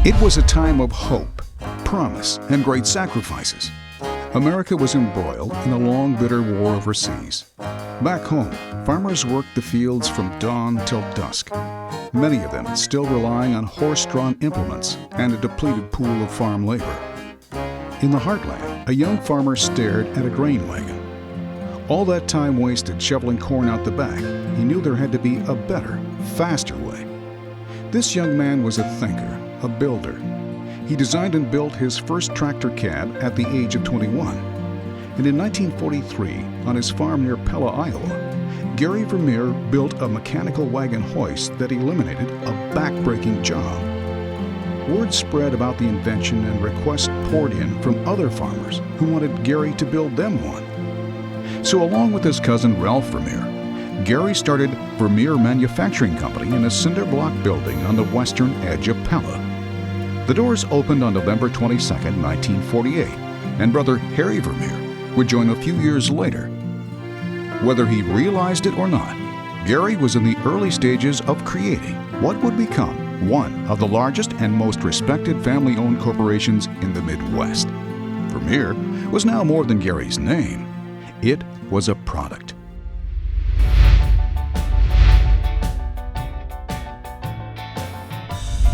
It was a time of hope, promise, and great sacrifices. America was embroiled in a long, bitter war overseas. Back home, farmers worked the fields from dawn till dusk, many of them still relying on horse-drawn implements and a depleted pool of farm labor. In the heartland, a young farmer stared at a grain wagon. All that time wasted shoveling corn out the back, he knew there had to be a better, faster way. This young man was a thinker, a builder. He designed and built his first tractor cab at the age of 21. And in 1943, on his farm near Pella, Iowa, Gary Vermeer built a mechanical wagon hoist that eliminated a back-breaking job. Word spread about the invention and requests poured in from other farmers who wanted Gary to build them one. So along with his cousin Ralph Vermeer, Gary started Vermeer Manufacturing Company in a cinder block building on the western edge of Pella. The doors opened on November 22, 1948, and brother Harry Vermeer would join a few years later. Whether he realized it or not, Gary was in the early stages of creating what would become one of the largest and most respected family-owned corporations in the Midwest. Vermeer was now more than Gary's name. It was a product.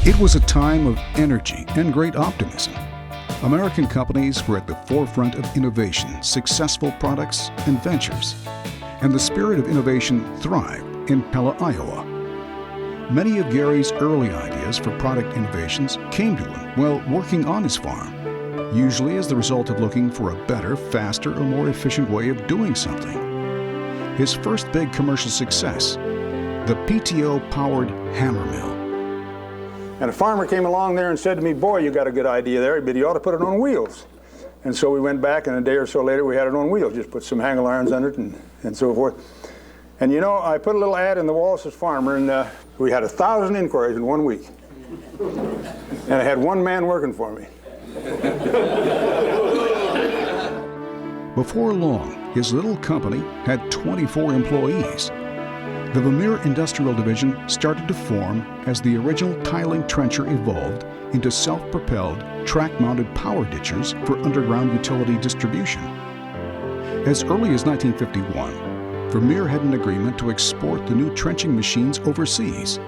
It was a time of energy and great optimism. American companies were at the forefront of innovation, successful products, and ventures. And the spirit of innovation thrived in Pella, Iowa. Many of Gary's early ideas for product innovations came to him while working on his farm, usually as the result of looking for a better, faster, or more efficient way of doing something. His first big commercial success, the PTO-powered hammer mill. And a farmer came along there and said to me, "Boy, you got a good idea there, but you ought to put it on wheels." And so we went back, and a day or so later we had it on wheels, just put some handle irons under it and so forth. And you know, I put a little ad in the Wallace's Farmer, and we had 1,000 inquiries in 1 week. And I had one man working for me. Before long, his little company had 24 employees. The Vermeer Industrial Division started to form as the original tiling trencher evolved into self-propelled, track-mounted power ditchers for underground utility distribution. As early as 1951, Vermeer had an agreement to export the new trenching machines overseas.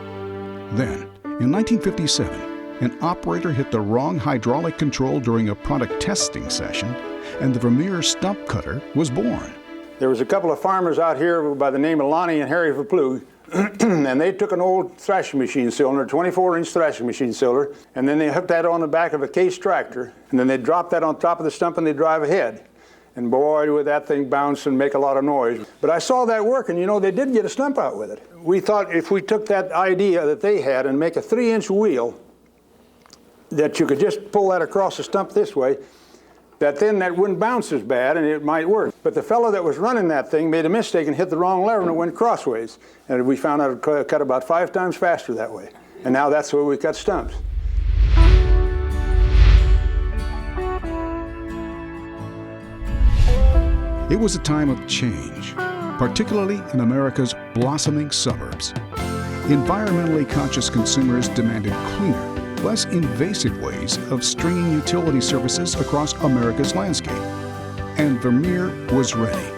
Then, in 1957, an operator hit the wrong hydraulic control during a product testing session, and the Vermeer stump cutter was born. There was a couple of farmers out here by the name of Lonnie and Harry Verplug, and they took an old thrashing machine cylinder, 24-inch thrashing machine cylinder, and then they hooked that on the back of a case tractor, and then they dropped that on top of the stump and they drive ahead. And boy, would that thing bounce and make a lot of noise. But I saw that work, and you know, they did get a stump out with it. We thought if we took that idea that they had and make a 3-inch wheel, that you could just pull that across the stump this way, that then that wouldn't bounce as bad and it might work. But the fellow that was running that thing made a mistake and hit the wrong lever and it went crossways. And we found out it cut about 5 times faster that way. And now that's the way we cut stumps. It was a time of change, particularly in America's blossoming suburbs. Environmentally conscious consumers demanded cleaner, less invasive ways of stringing utility services across America's landscape. And Vermeer was ready,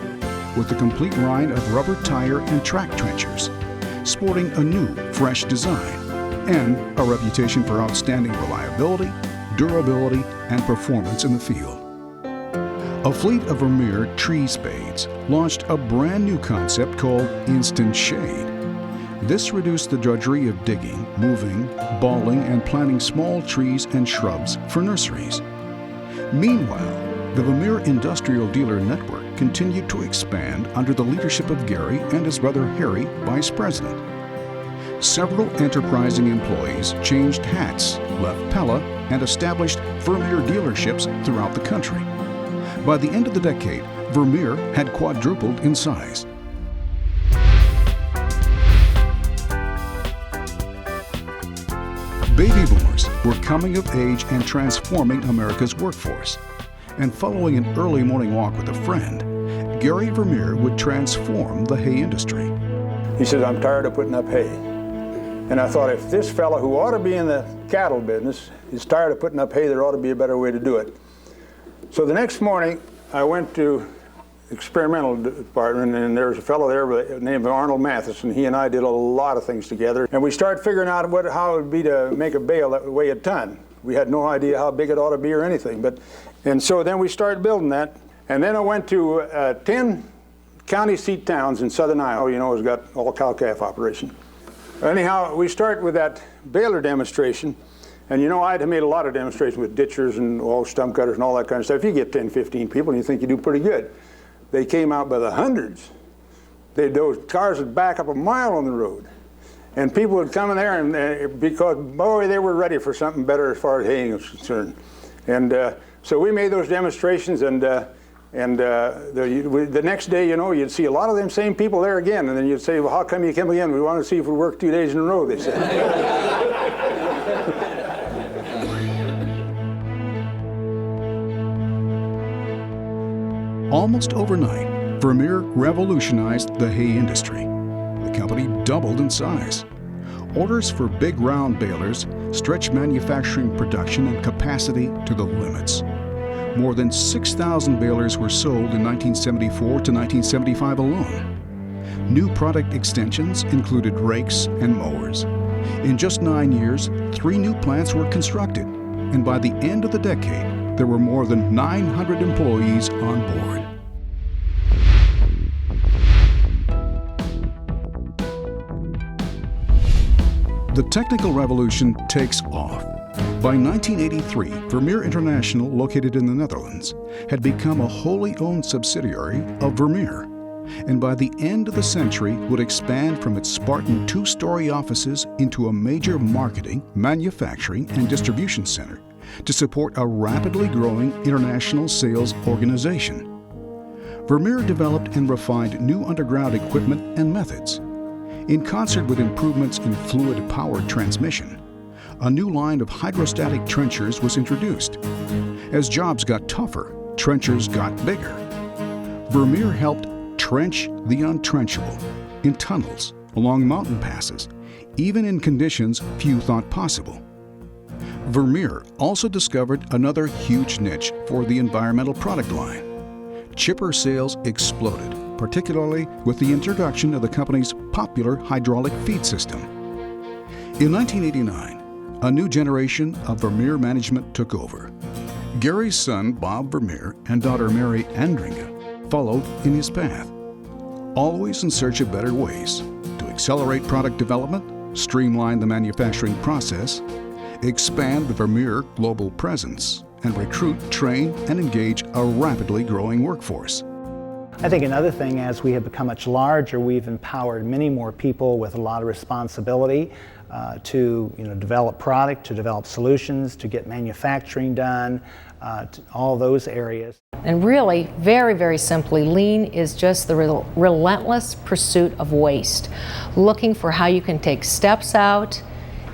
with a complete line of rubber tire and track trenchers, sporting a new, fresh design, and a reputation for outstanding reliability, durability, and performance in the field. A fleet of Vermeer tree spades launched a brand new concept called Instant Shade. This reduced the drudgery of digging, moving, balling, and planting small trees and shrubs for nurseries. Meanwhile, the Vermeer Industrial Dealer Network continued to expand under the leadership of Gary and his brother Harry, vice president. Several enterprising employees changed hats, left Pella, and established Vermeer dealerships throughout the country. By the end of the decade, Vermeer had quadrupled in size. Baby boomers were coming of age and transforming America's workforce. And following an early morning walk with a friend, Gary Vermeer would transform the hay industry. He says, "I'm tired of putting up hay. And I thought, if this fellow who ought to be in the cattle business is tired of putting up hay, there ought to be a better way to do it. So the next morning, I went to experimental department, and there was a fellow there by the name of Arnold Matheson. He and I did a lot of things together, and we started figuring out how it would be to make a bale that would weigh a ton. We had no idea how big it ought to be or anything, and so then we started building that, and then I went to 10 county seat towns in southern Iowa. You know, it's got all cow-calf operation. Anyhow, we start with that baler demonstration, and you know, I had made a lot of demonstrations with ditchers and all stump cutters and all that kind of stuff. You get 10, 15 people, and you think you do pretty good. They came out by the hundreds. Those cars would back up a mile on the road. And people would come in there, and because, boy, they were ready for something better as far as haying was concerned. And so we made those demonstrations, and the next day, you know, you'd see a lot of them same people there again. And then you'd say, well, how come you come again? We want to see if we work 2 days in a row, they said. Almost overnight, Vermeer revolutionized the hay industry. The company doubled in size. Orders for big round balers stretched manufacturing production and capacity to the limits. More than 6,000 balers were sold in 1974 to 1975 alone. New product extensions included rakes and mowers. In just 9 years, 3 new plants were constructed, and by the end of the decade, there were more than 900 employees on board. The technical revolution takes off. By 1983, Vermeer International, located in the Netherlands, had become a wholly owned subsidiary of Vermeer, and by the end of the century would expand from its Spartan 2-story offices into a major marketing, manufacturing, and distribution center to support a rapidly growing international sales organization. Vermeer developed and refined new underground equipment and methods. In concert with improvements in fluid-powered transmission, a new line of hydrostatic trenchers was introduced. As jobs got tougher, trenchers got bigger. Vermeer helped trench the untrenchable in tunnels, along mountain passes, even in conditions few thought possible. Vermeer also discovered another huge niche for the environmental product line. Chipper sales exploded, particularly with the introduction of the company's popular hydraulic feed system. In 1989, a new generation of Vermeer management took over. Gary's son, Bob Vermeer, and daughter Mary Andringa followed in his path, always in search of better ways to accelerate product development, streamline the manufacturing process, expand the Vermeer global presence, and recruit, train, and engage a rapidly growing workforce. I think another thing, as we have become much larger, we've empowered many more people with a lot of responsibility to develop product, to develop solutions, to get manufacturing done, to all those areas. And really, very, very simply, lean is just the relentless pursuit of waste, looking for how you can take steps out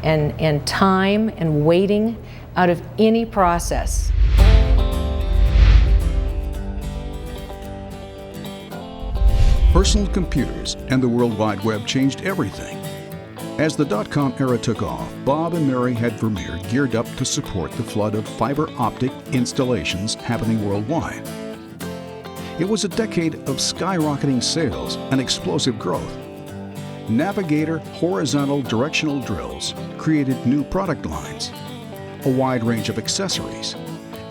and time and waiting out of any process. Personal computers and the World Wide Web changed everything. As the dot-com era took off, Bob and Mary had Vermeer geared up to support the flood of fiber optic installations happening worldwide. It was a decade of skyrocketing sales and explosive growth. Navigator horizontal directional drills created new product lines, a wide range of accessories,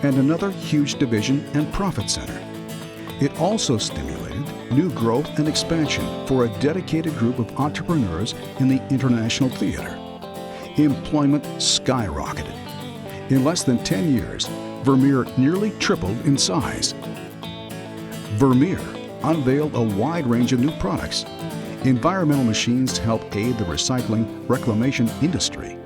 and another huge division and profit center. It also stimulated new growth and expansion for a dedicated group of entrepreneurs in the international theater. Employment skyrocketed. In less than 10 years, Vermeer nearly tripled in size. Vermeer unveiled a wide range of new products. Environmental machines to help aid the recycling reclamation industry.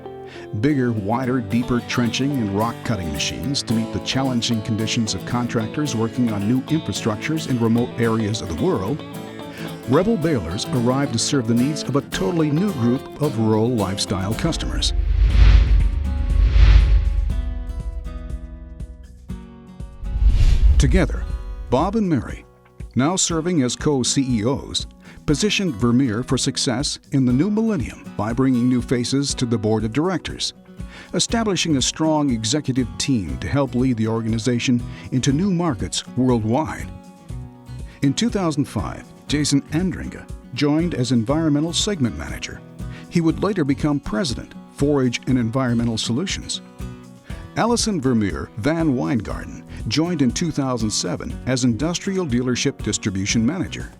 Bigger, wider, deeper trenching and rock cutting machines to meet the challenging conditions of contractors working on new infrastructures in remote areas of the world. Rebel balers arrived to serve the needs of a totally new group of rural lifestyle customers. Together, Bob and Mary, now serving as co-CEOs, positioned Vermeer for success in the new millennium by bringing new faces to the board of directors, establishing a strong executive team to help lead the organization into new markets worldwide. In 2005, Jason Andringa joined as Environmental Segment Manager. He would later become President, Forage and Environmental Solutions. Allison Vermeer Van Weingarten joined in 2007 as Industrial Dealership Distribution Manager.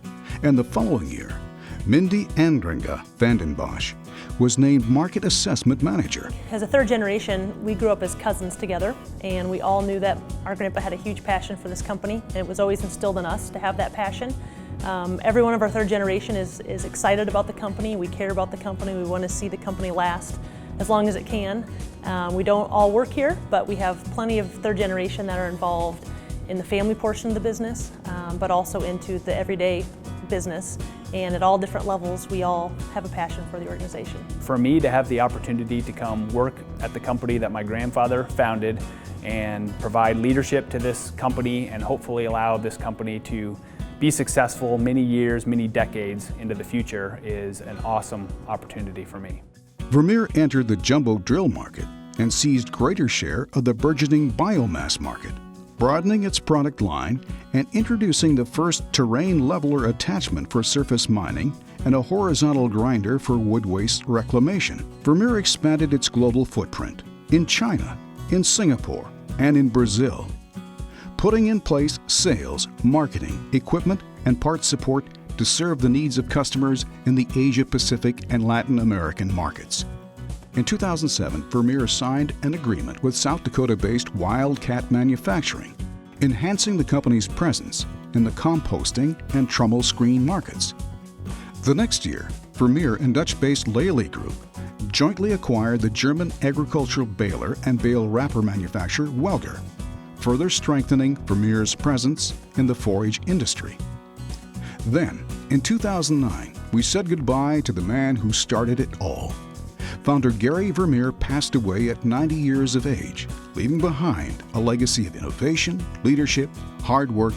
And the following year, Mindy Andringa Vandenbosch was named Market Assessment Manager. As a third generation, we grew up as cousins together, and we all knew that our grandpa had a huge passion for this company, and it was always instilled in us to have that passion. Every one of our third generation is excited about the company. We care about the company. We want to see the company last as long as it can. We don't all work here, but we have plenty of third generation that are involved in the family portion of the business, but also into the everyday business. And at all different levels, we all have a passion for the organization. For me to have the opportunity to come work at the company that my grandfather founded and provide leadership to this company and hopefully allow this company to be successful many years, many decades into the future is an awesome opportunity for me. Vermeer entered the jumbo drill market and seized greater share of the burgeoning biomass market, broadening its product line and introducing the first terrain leveler attachment for surface mining and a horizontal grinder for wood waste reclamation. Vermeer expanded its global footprint in China, in Singapore, and in Brazil, putting in place sales, marketing, equipment, and parts support to serve the needs of customers in the Asia-Pacific and Latin American markets. In 2007, Vermeer signed an agreement with South Dakota-based Wildcat Manufacturing, enhancing the company's presence in the composting and trommel screen markets. The next year, Vermeer and Dutch-based Lely Group jointly acquired the German agricultural baler and bale wrapper manufacturer Welger, further strengthening Vermeer's presence in the forage industry. Then, in 2009, we said goodbye to the man who started it all. Founder Gary Vermeer passed away at 90 years of age, leaving behind a legacy of innovation, leadership, hard work,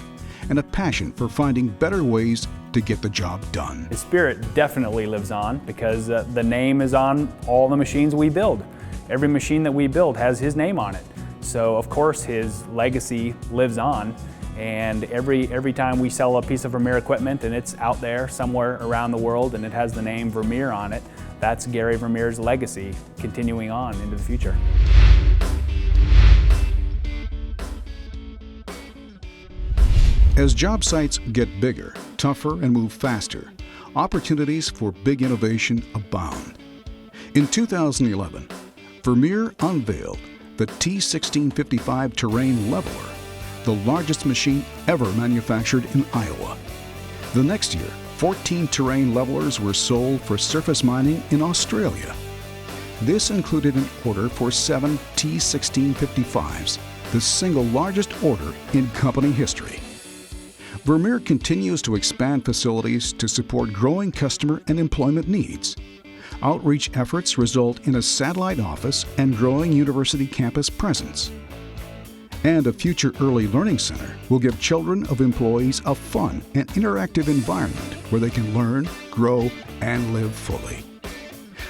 and a passion for finding better ways to get the job done. His spirit definitely lives on because the name is on all the machines we build. Every machine that we build has his name on it. So of course his legacy lives on, and every time we sell a piece of Vermeer equipment and it's out there somewhere around the world and it has the name Vermeer on it, that's Gary Vermeer's legacy continuing on into the future. As job sites get bigger, tougher, and move faster, opportunities for big innovation abound. In 2011, Vermeer unveiled the T1655 Terrain Leveler, the largest machine ever manufactured in Iowa. The next year, 14 terrain levelers were sold for surface mining in Australia. This included an order for 7 T1655s, the single largest order in company history. Vermeer continues to expand facilities to support growing customer and employment needs. Outreach efforts result in a satellite office and growing university campus presence. And a future early learning center will give children of employees a fun and interactive environment where they can learn, grow, and live fully.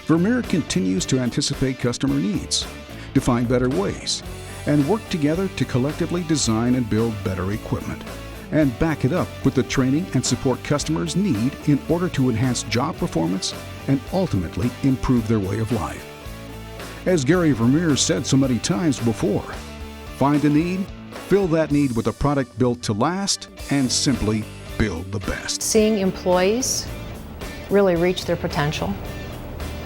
Vermeer continues to anticipate customer needs, to find better ways, and work together to collectively design and build better equipment, and back it up with the training and support customers need in order to enhance job performance and ultimately improve their way of life. As Gary Vermeer said so many times before, find a need, fill that need with a product built to last, and simply build the best. Seeing employees really reach their potential.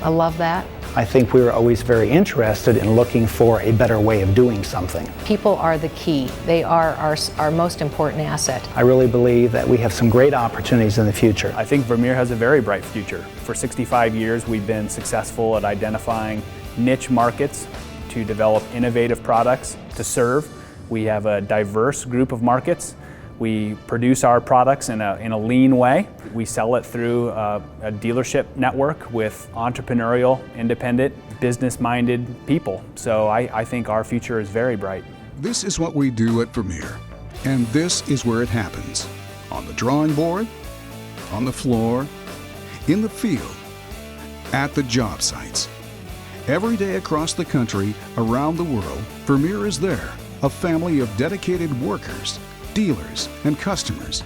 I love that. I think we were always very interested in looking for a better way of doing something. People are the key. They are our most important asset. I really believe that we have some great opportunities in the future. I think Vermeer has a very bright future. For 65 years, we've been successful at identifying niche markets to develop innovative products to serve. We have a diverse group of markets. We produce our products in a lean way. We sell it through a dealership network with entrepreneurial, independent, business-minded people. So I think our future is very bright. This is what we do at Vermeer, and this is where it happens. On the drawing board, on the floor, in the field, at the job sites. Every day across the country, around the world, Vermeer is there, a family of dedicated workers, dealers, and customers,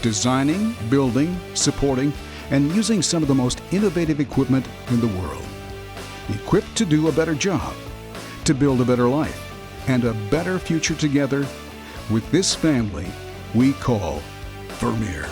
designing, building, supporting, and using some of the most innovative equipment in the world. Equipped to do a better job, to build a better life, and a better future together with this family we call Vermeer.